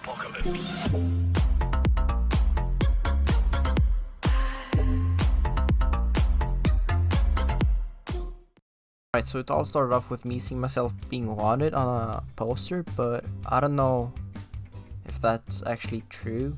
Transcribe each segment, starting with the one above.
apocalypse. Right, so it all started off with me seeing myself being wanted on a poster, but I don't know if that's actually true,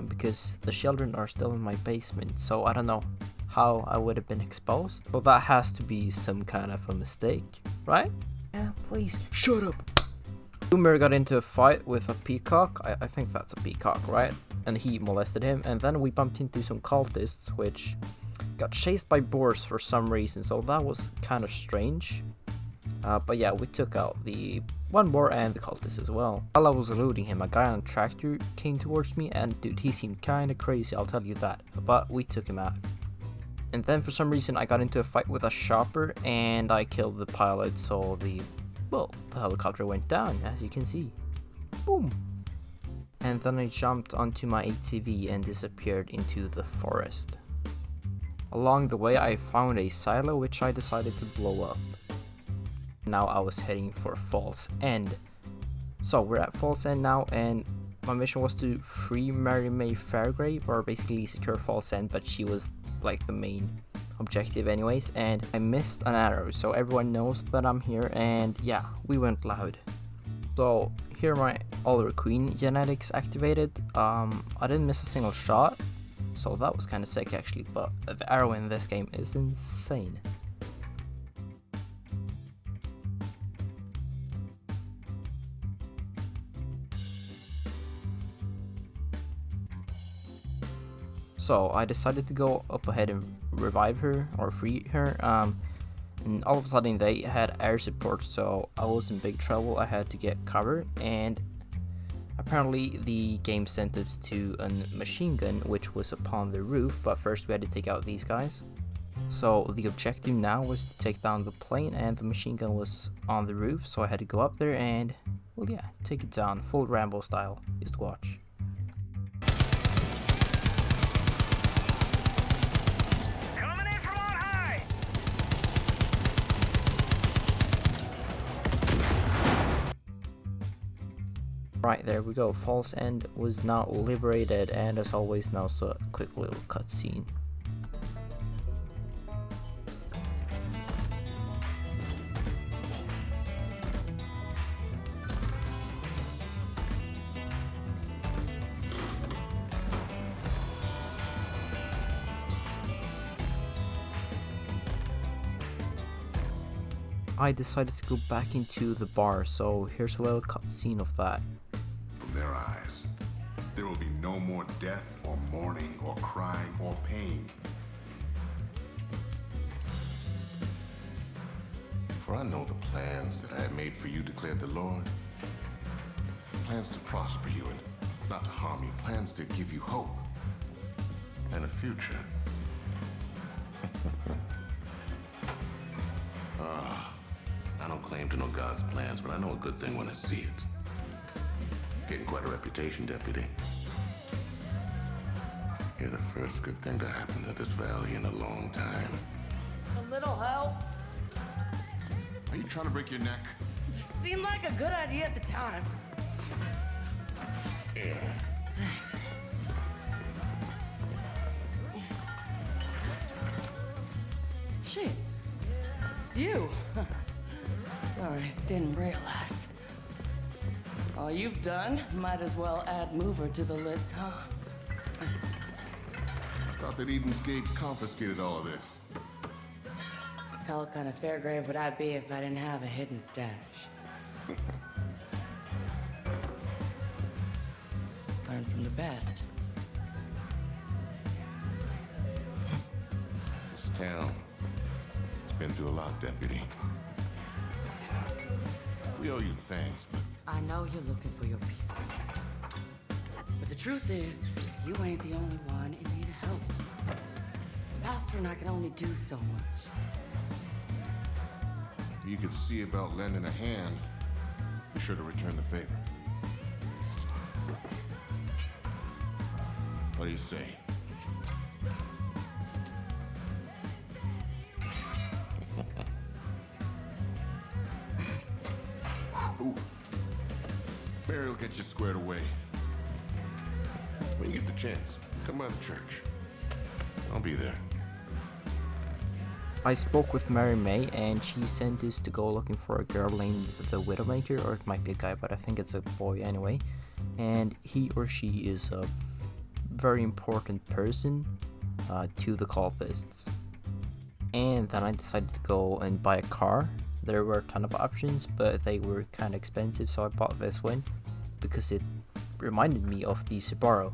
because the children are still in my basement, so I don't know how I would have been exposed. So that has to be some kind of a mistake, right? Yeah, please, shut up. Boomer got into a fight with a peacock, I think that's a peacock, right? And he molested him, and then we bumped into some cultists, which got chased by boars for some reason, so that was kind of strange. But yeah, we took out the one boar and the cultist as well. While I was eluding him, a guy on a tractor came towards me, and dude, he seemed kind of crazy, I'll tell you that. But we took him out. And then for some reason I got into a fight with a shopper, and I killed the pilot, so the helicopter went down, as you can see. Boom! And then I jumped onto my ATV and disappeared into the forest. Along the way I found a silo which I decided to blow up. Now I was heading for False End. So we're at False End now, and my mission was to free Mary May FARCRY, or basically secure False End, but she was like the main objective anyways, and I missed an arrow, so everyone knows that I'm here, and yeah, we went loud. So here my Oliver Queen genetics activated. I didn't miss a single shot, so that was kind of sick actually, but the arrow in this game is insane. So I decided to go up ahead and revive her or free her, and all of a sudden they had air support, so I was in big trouble. I had to get cover, and apparently the game sent us to a machine gun which was upon the roof, but first we had to take out these guys. So the objective now was to take down the plane, and the machine gun was on the roof, so I had to go up there and, well yeah, take it down, full Rambo style. Just watch. Right, there we go. False End was now liberated, and as always now so a quick little cutscene. I decided to go back into the bar, so here's a little cutscene of that. From their eyes, there will be no more death or mourning or crying or pain. For I know the plans that I have made for you, declared the Lord. Plans to prosper you and not to harm you. Plans to give you hope and a future. I don't claim to know God's plans, but I know a good thing when I see it. Getting quite a reputation, deputy. You're the first good thing to happen to this valley in a long time. A little help? Are you trying to break your neck? Just seemed like a good idea at the time. Yeah. Thanks. Shit. It's you. Sorry, didn't realize. All you've done, might as well add mover to the list, huh? Thought that Eden's Gate confiscated all of this. Hell, what kind of fair grave would I be if I didn't have a hidden stash? Learn from the best. This town has been through a lot, deputy. We owe you thanks, but I know you're looking for your people. But the truth is, you ain't the only one in need of help. Pastor and I can only do so much. if you could see about lending a hand, be sure to return the favor. What do you say? Ooh. Barry will get you squared away. When you get the chance, come by the church. I'll be there. I spoke with Mary May, and she sent us to go looking for a girl named the Widowmaker, or it might be a guy, but I think it's a boy anyway. And he or she is a very important person to the cultists. And then I decided to go and buy a car. There were a ton of options, but they were kind of expensive, so I bought this one because it reminded me of the Subaru.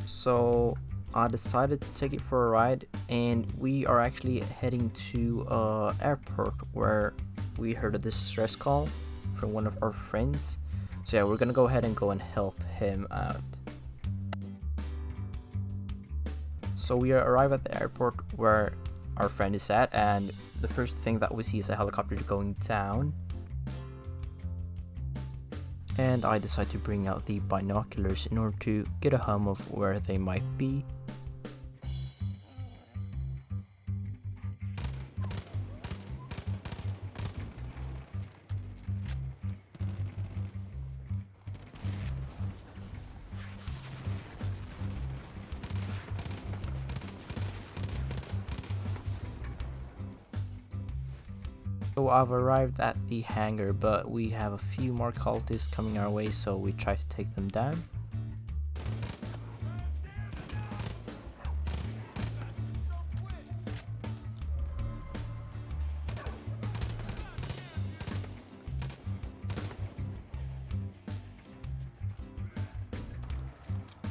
So I decided to take it for a ride, and we are actually heading to airport where we heard a distress call from one of our friends. So yeah, we're gonna go ahead and help him out. So we arrive at the airport where our friend is at, and the first thing that we see is a helicopter going down. And I decide to bring out the binoculars in order to get a hum of where they might be. So I've arrived at the hangar, but we have a few more cultists coming our way, so we try to take them down.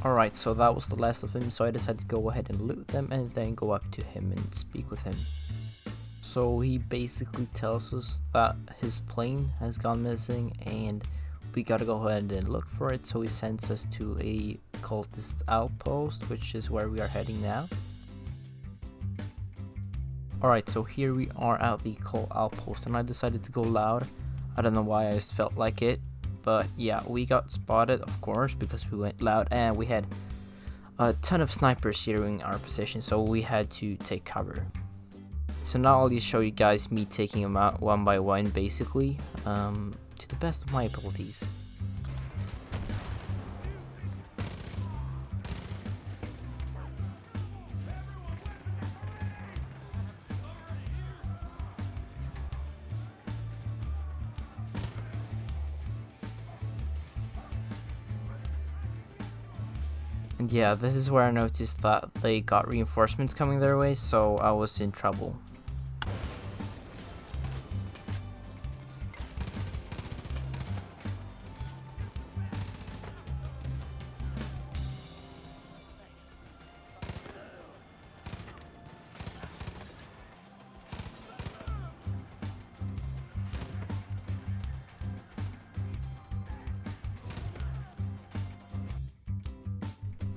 Alright, so that was the last of him, so I decided to go ahead and loot them and then go up to him and speak with him. So he basically tells us that his plane has gone missing and we gotta go ahead and look for it, so he sends us to a cultist outpost, which is where we are heading now. Alright, so here we are at the cult outpost, and I decided to go loud. I don't know why, I just felt like it. But yeah, we got spotted, of course, because we went loud, and we had a ton of snipers here in our position, so we had to take cover. So now I'll just show you guys me taking them out one by one, basically, to the best of my abilities. And yeah, this is where I noticed that they got reinforcements coming their way, so I was in trouble.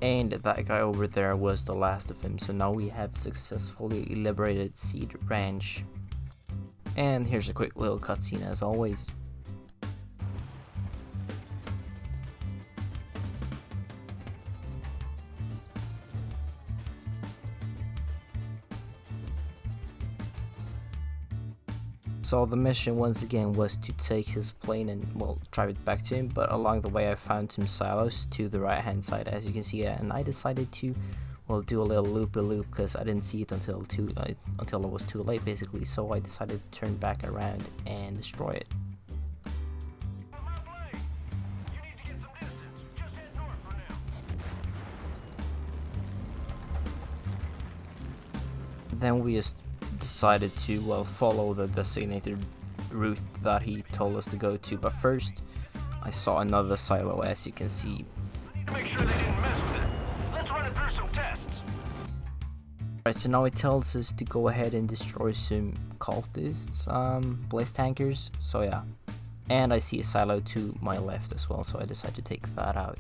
And that guy over there was the last of him, so now we have successfully liberated Seed Ranch. And here's a quick little cutscene as always. So the mission once again was to take his plane and, well, drive it back to him, but along the way I found some silos to the right hand side, as you can see, and I decided to, well, do a little loop-a-loop because I didn't see it until it was too late basically, so I decided to turn back around and destroy it. Then we just decided to, well, follow the designated route that he told us to go to, but first I saw another silo, as you can see. Make sure they didn't mess with it. Let's run it through some tests. Alright, so now it tells us to go ahead and destroy some cultists, blaze tankers, so yeah. And I see a silo to my left as well, so I decided to take that out.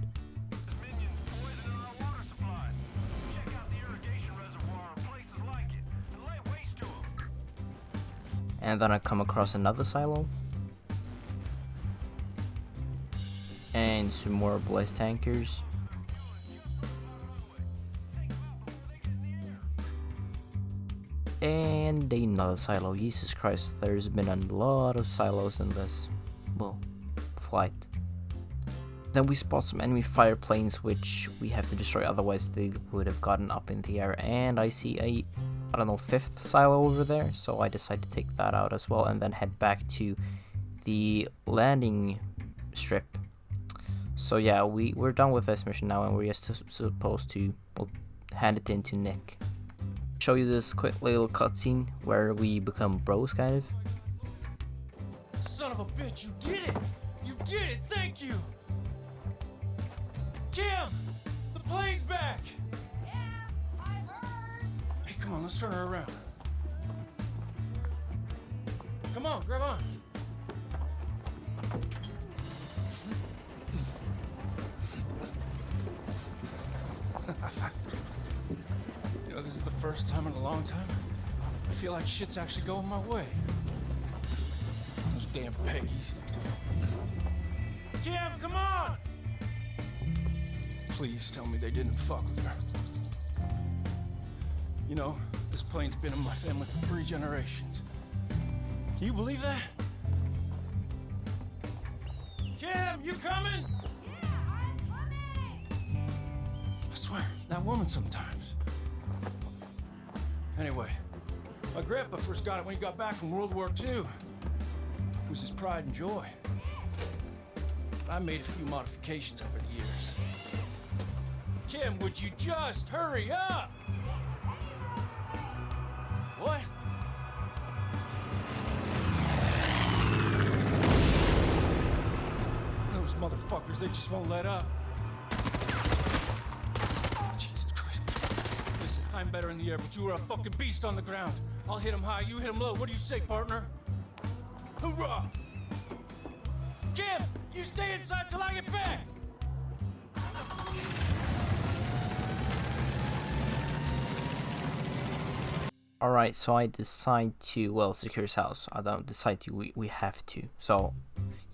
And then I come across another silo. And some more blaze tankers. And And another silo. Jesus Christ, there's been a lot of silos in this, well, flight. Then we spot some enemy fire planes which we have to destroy, otherwise they would have gotten up in the air. And I see a, I don't know, 5th silo over there, so I decide to take that out as well and then head back to the landing strip. So yeah, we're done with this mission now, and we're just supposed to, well, hand it in to Nick. Show you this quick little cutscene where we become bros, kind of. Son of a bitch, you did it! You did it, thank you! Kim! The plane's back! Yeah, I heard. Hey, come on, let's turn her around. Come on, grab on. You know, this is the first time in a long time I feel like shit's actually going my way. Those damn Peggies. Jim, come on! Please tell me they didn't fuck with her. You know, this plane's been in my family for 3 generations. Can you believe that? Kim, you coming? Yeah, I'm coming. I swear, that woman sometimes. Anyway, my grandpa first got it when he got back from World War II. It was his pride and joy. I made a few modifications over the years. Kim, would you just hurry up? What? Those motherfuckers, they just won't let up. Jesus Christ. Listen, I'm better in the air, but you are a fucking beast on the ground. I'll hit him high, you hit him low. What do you say, partner? Hoorah! Jim, you stay inside till I get back! Alright, so I decide to, well, secure his house. I don't decide to, we have to. So,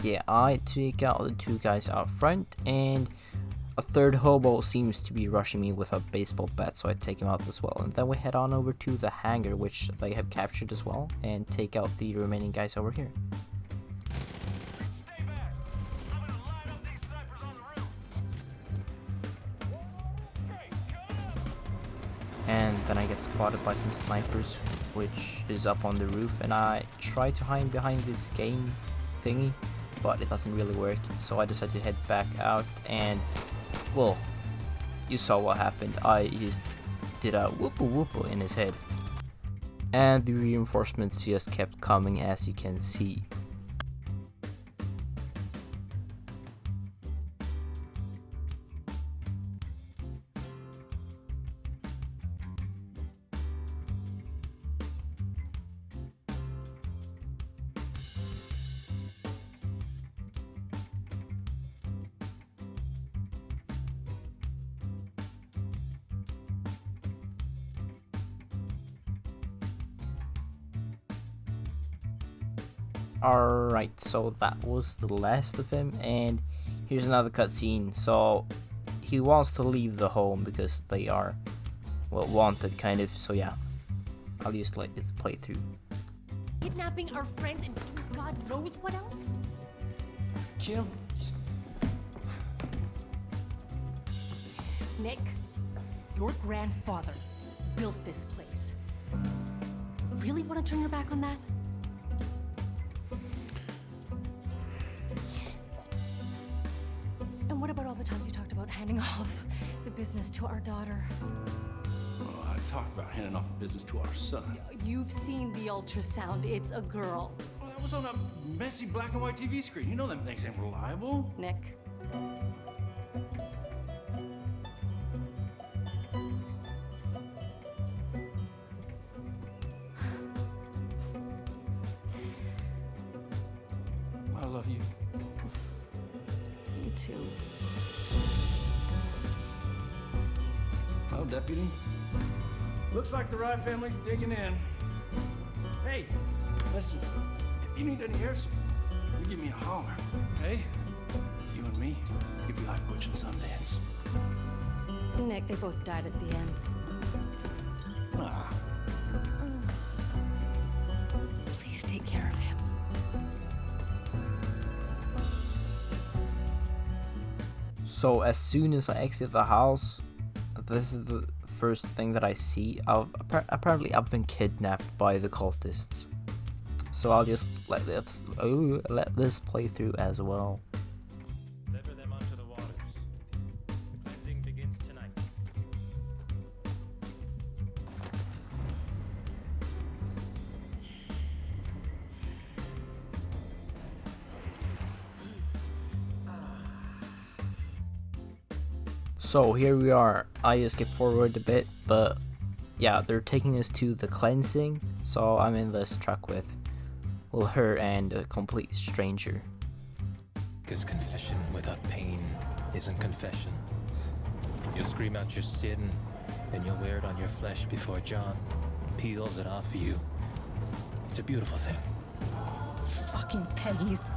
yeah, I take out the 2 guys out front, and a 3rd hobo seems to be rushing me with a baseball bat, so I take him out as well. And then we head on over to the hangar, which they have captured as well, and take out the remaining guys over here. Stay back. I'm gonna line up these snipers on the roof. Great, go! And then I get spotted by some snipers, which is up on the roof, and I try to hide behind this game thingy, but it doesn't really work, so I decide to head back out, and, well, you saw what happened. I just did a whoopoo in his head, and the reinforcements just kept coming, as you can see. Alright, so that was the last of him, and here's another cutscene. So he wants to leave the home because they are, well, wanted, kind of. So yeah, I'll just let this play through. Kidnapping our friends and doing God knows what else? Kim? Nick, your grandfather built this place. Really want to turn your back on that? And what about all the times you talked about handing off the business to our daughter? Well, I talked about handing off the business to our son. You've seen the ultrasound. It's a girl. Well, that was on a messy black and white TV screen. You know them things ain't reliable. Nick. I love you. Me too. Well, Deputy, looks like the Rye family's digging in. Hey, listen, if you need any air support, you give me a holler. Hey, you and me, you'd be like Butch and Sundance. Nick, they both died at the end. Ah. So as soon as I exit the house, this is the first thing that I see. Apparently I've been kidnapped by the cultists. So I'll just let this play through as well. Deliver them onto the waters. The cleansing begins tonight. So here we are. I just skip forward a bit, but yeah, they're taking us to the cleansing. So I'm in this truck with her and a complete stranger. Because confession without pain isn't confession. You'll scream out your sin, and you'll wear it on your flesh before John peels it off of you. It's a beautiful thing. Fucking Peggy's.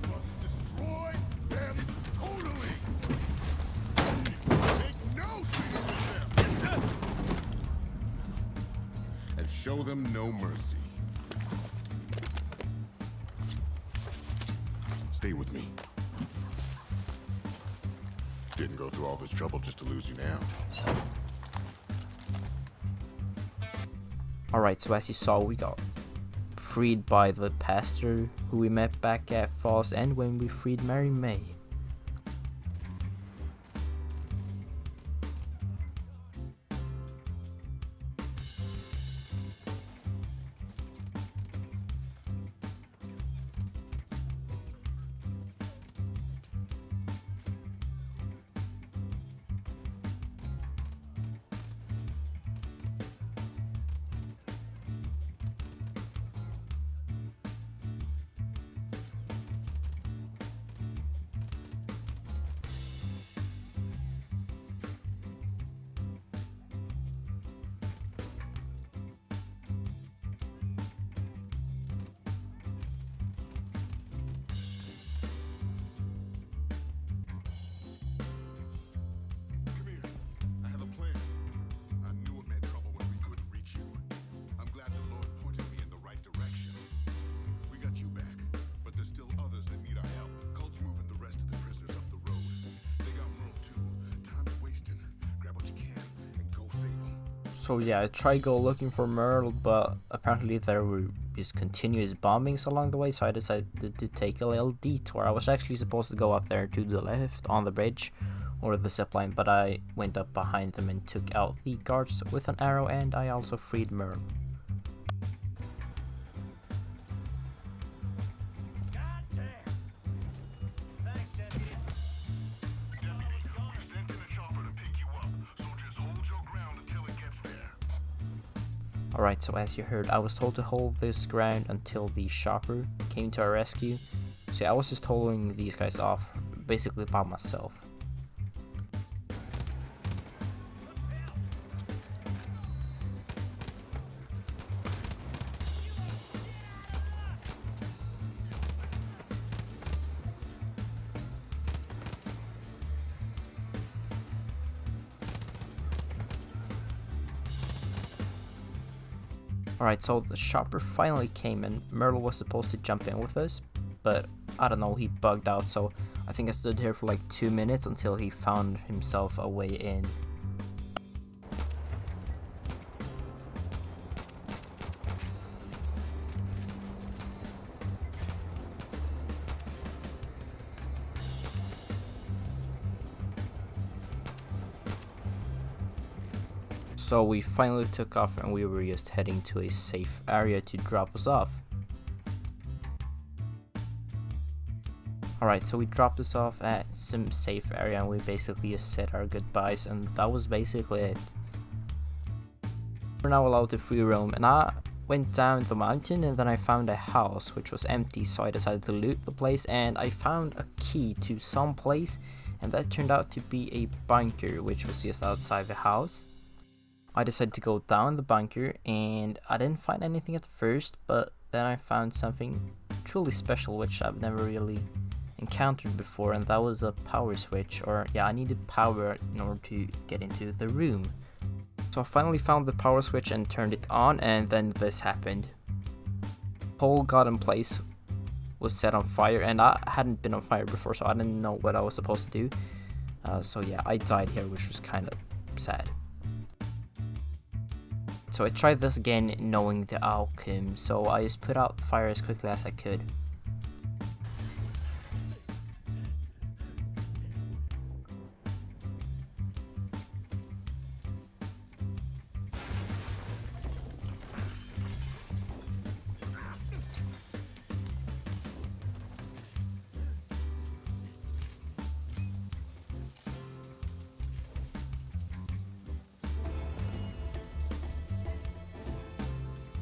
Must destroy them totally. Make no treaty with them. And show them no mercy. Stay with me. Didn't go through all this trouble just to lose you now. Alright, so as you saw, we got freed by the pastor who we met back at Falls End when we freed Mary May. Come here. I have a plan. I knew it meant trouble when we couldn't reach you. I'm glad the Lord pointed me in the right direction. We got you back, but there's still others that need our help. Cult's moving the rest of the prisoners up the road. They got Merle too. Time's wasting. Grab what you can and go save them. So yeah, I tried go looking for Merle, but apparently there were just continuous bombings along the way, so I decided to take a little detour. I was actually supposed to go up there to the left on the bridge or the zipline, but I went up behind them and took out the guards with an arrow, and I also freed Merle. Goddamn! Thanks, Deputy. Deputy, we sent in a chopper to pick you up, so just hold your ground until it gets there. Alright, so as you heard, I was told to hold this ground until the shopper came to our rescue. So yeah, I was just holding these guys off, basically by myself. Alright, so the shopper finally came and Merle was supposed to jump in with us, but I don't know, he bugged out, so I think I stood here for like 2 minutes until he found himself a way in. So we finally took off and we were just heading to a safe area to drop us off. Alright, so we dropped us off at some safe area and we basically just said our goodbyes, and that was basically it. We're now allowed to free roam, and went down the mountain and then I found a house which was empty, so I decided to loot the place, and I found a key to some place, and that turned out to be a bunker which was just outside the house. I decided to go down the bunker and I didn't find anything at first, but then I found something truly special which I've never really encountered before, and that was a power switch, or yeah, I needed power in order to get into the room. So I finally found the power switch and turned it on, and then this happened. Whole garden place was set on fire, and I hadn't been on fire before, so I didn't know what I was supposed to do. So yeah, I died here, which was kind of sad. So I tried this again knowing the outcome, so I just put out the fire as quickly as I could.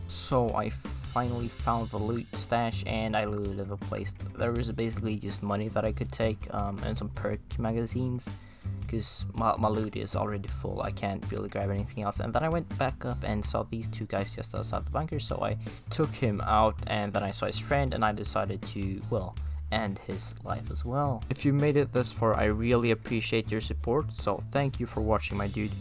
So I finally found the loot stash and I looted the place. There was basically just money that I could take and some perk magazines, because my loot is already full. I can't really grab anything else. And then I went back up and saw these two guys just outside the bunker, so I took him out, and then I saw his friend and I decided to, well, end his life as well. If you made it this far, I really appreciate your support, so thank you for watching, my dude.